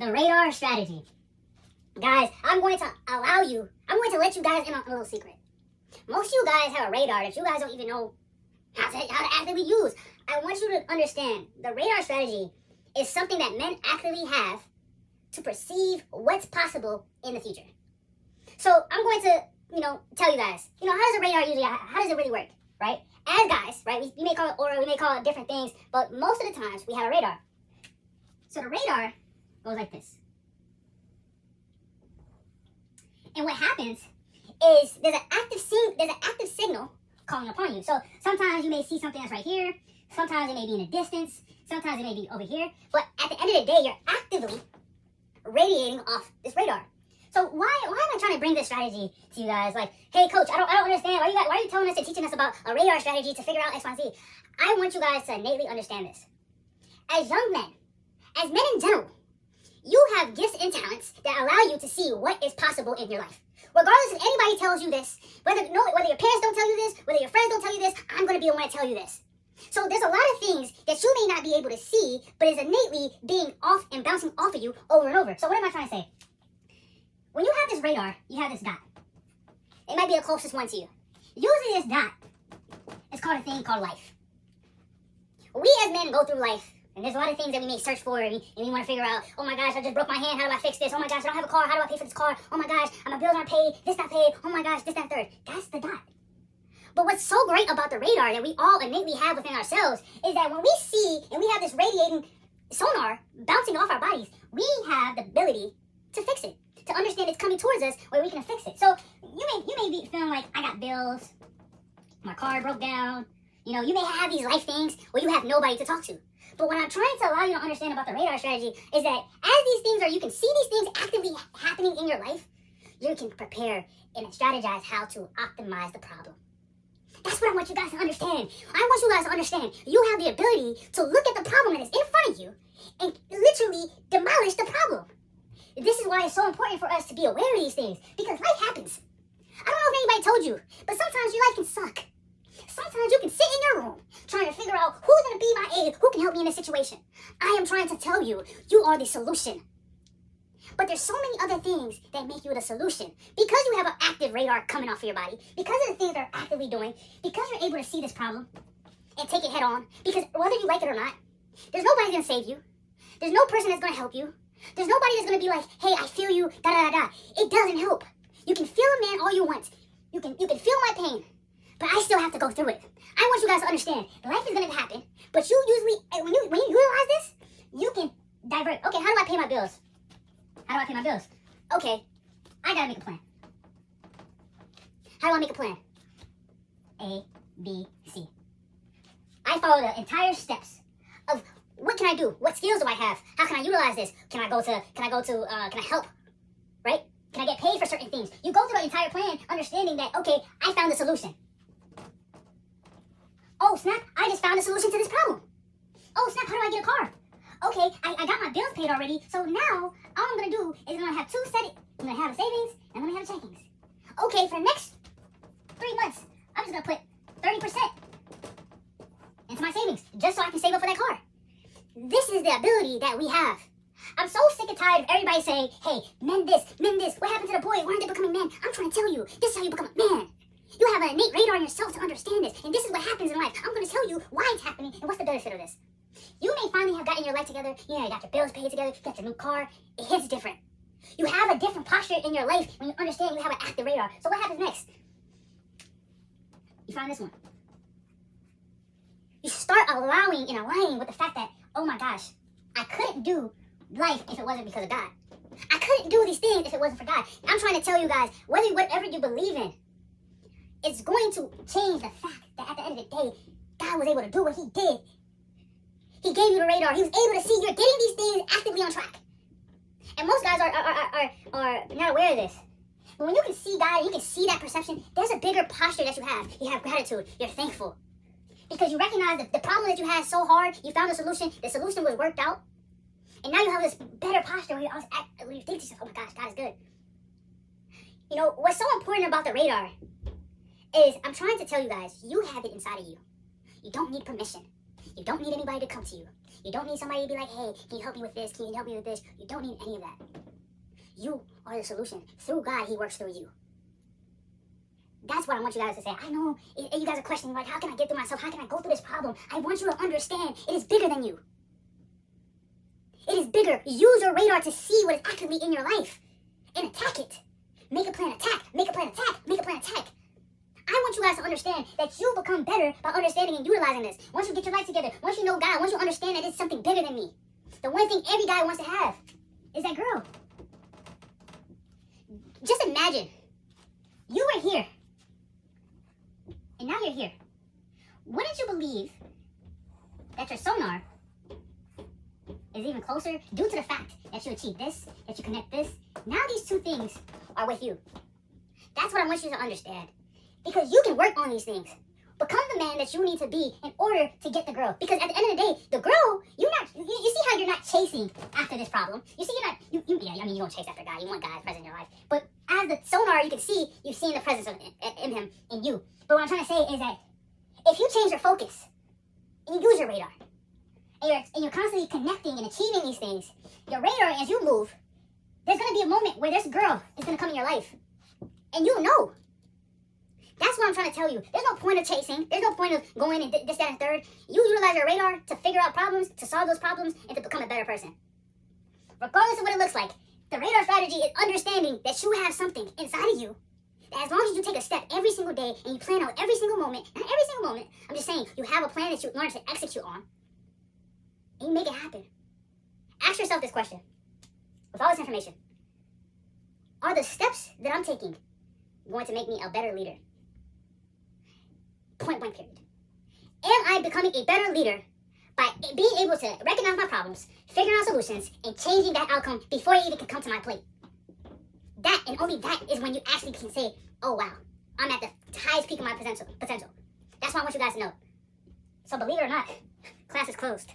the radar strategy. Guys, I'm going to let you guys in on a little secret. Most of you guys have a radar that you guys don't even know how to actively use. I want you to understand the radar strategy is something that men actively have to perceive what's possible in the future. So I'm going to, tell you guys, how does a radar how does it really work, right? As guys, right, we may call it aura, we may call it different things, but most of the times we have a radar. So the radar goes like this. And what happens is there's an active signal calling upon you. So sometimes you may see something that's right here, sometimes it may be in the distance, sometimes it may be over here, but at the end of the day, you're actively radiating off this radar. So why am I trying to bring this strategy to you guys? Like, hey coach, I don't understand. Why are you telling us and teaching us about a radar strategy to figure out X, Y, Z? I want you guys to innately understand this. As young men, as men in general, you have gifts and talents that allow you to see what is possible in your life. Regardless if anybody tells you this, whether your parents don't tell you this, whether your friends don't tell you this, I'm going to be the one to tell you this. So there's a lot of things that you may not be able to see, but is innately being off and bouncing off of you over and over. So what am I trying to say? When you have this radar, you have this dot. It might be the closest one to you. Usually this dot is called a thing called life. We as men go through life, and there's a lot of things that we may search for, and we want to figure out, oh my gosh, I just broke my hand, how do I fix this? Oh my gosh, I don't have a car, how do I pay for this car? Oh my gosh, my bills aren't paid, this not paid, oh my gosh, this, that, third. That's the dot. But what's so great about the radar that we all innately have within ourselves is that when we see and we have this radiating sonar bouncing off our bodies, we have the ability to fix it, to understand it's coming towards us where we can fix it. So you may be feeling like, I got bills, my car broke down. You may have these life things where you have nobody to talk to. But what I'm trying to allow you to understand about the radar strategy is that as these things you can see these things actively happening in your life, you can prepare and strategize how to optimize the problem. That's what I want you guys to understand. I want you guys to understand you have the ability to look at the problem that is in front of you and literally demolish the problem. This is why it's so important for us to be aware of these things, because life happens. I don't know if anybody told you, but sometimes your life can suck. Sometimes you can sit in your room trying to figure out who's going to be my aid, who can help me in this situation. I am trying to tell you, you are the solution. But there's so many other things that make you the solution. Because you have an active radar coming off of your body, because of the things they're actively doing, because you're able to see this problem and take it head on, because whether you like it or not, there's nobody going to save you. There's no person that's going to help you. There's nobody that's going to be like, hey, I feel you, da-da-da-da. It doesn't help. You can feel a man all you want. You can feel my pain. But I still have to go through it. I want you guys to understand, life is going to happen, but you usually, when you realize this, you can divert. Okay, how do I pay my bills? How do I pay my bills? Okay, I got to make a plan. How do I make a plan? A, B, C. I follow the entire steps of what can I do? What skills do I have? How can I utilize this? Can I help? Right? Can I get paid for certain things? You go through the entire plan understanding that, okay, I found the solution. Oh, snap, I just found a solution to this problem. Oh, snap, how do I get a car? Okay, I got my bills paid already, so now all I'm going to do is I'm going to have I'm going to have a savings, and I'm going to have a checkings. Okay, for the next 3 months, I'm just going to put 30% into my savings, just so I can save up for that car. This is the ability that we have. I'm so sick and tired of everybody saying, hey, men this, what happened to the boys? Why aren't they becoming men? I'm trying to tell you, this is how you become a man. You have an innate radar in yourself to understand this, and this is what happens in life. I'm going to tell you why it's happening and what's the benefit of this. You may finally have gotten your life together, you got your bills paid together, you got your new car. It hits different. You have a different posture in your life when you understand you have an active radar. So what happens next? You find this one. You start allowing and aligning with the fact that, oh my gosh, I couldn't do life if it wasn't because of God. I couldn't do these things if it wasn't for God. I'm trying to tell you guys, whatever you believe in, it's going to change the fact that at the end of the day, God was able to do what he did. He gave you the radar. He was able to see you're getting these things actively on track. And most guys are not aware of this. But when you can see God, you can see that perception, there's a bigger posture that you have. You have gratitude. You're thankful. Because you recognize that the problem that you had so hard, you found a solution. The solution was worked out. And now you have this better posture where you think to yourself, oh my gosh, God is good. What's so important about the radar is I'm trying to tell you guys, you have it inside of you. You don't need permission. You don't need anybody to come to you. You don't need somebody to be like, hey, can you help me with this? Can you help me with this? You don't need any of that. You are the solution. Through God, he works through you. That's what I want you guys to say. I know you guys are questioning, like, how can I get through myself? How can I go through this problem? I want you to understand it is bigger than you. It is bigger. Use your radar to see what is actively in your life and attack it. Make a plan, attack. Make a plan, attack. Make a plan, attack. I want you guys to understand that you become better by understanding and utilizing this. Once you get your life together, once you know God, once you understand that it's something bigger than me. The one thing every guy wants to have is that girl. Just imagine you were here and now you're here. Wouldn't you believe that your sonar is even closer due to the fact that you achieve this, that you connect this? Now these two things are with you. That's what I want you to understand. Because you can work on these things. Become the man that you need to be in order to get the girl. Because at the end of the day, the girl, you see how you're not chasing after this problem. You see you don't chase after a guy. You want guys present in your life. But as the sonar, you can see, you've seen the presence of him in you. But what I'm trying to say is that if you change your focus and you use your radar, and you're constantly connecting and achieving these things, your radar, as you move, there's going to be a moment where this girl is going to come in your life. And you'll know. That's what I'm trying to tell you. There's no point of chasing. There's no point of going and this, that, and third. You utilize your radar to figure out problems, to solve those problems, and to become a better person. Regardless of what it looks like, the radar strategy is understanding that you have something inside of you that as long as you take a step every single day and you plan out every single moment, not every single moment, I'm just saying, you have a plan that you learn to execute on, and you make it happen. Ask yourself this question. With all this information, are the steps that I'm taking going to make me a better leader? Point blank period. Am I becoming a better leader by being able to recognize my problems, figuring out solutions, and changing that outcome before it even can come to my plate? That and only that is when you actually can say, oh wow, I'm at the highest peak of my potential. That's what I want you guys to know. So believe it or not, class is closed.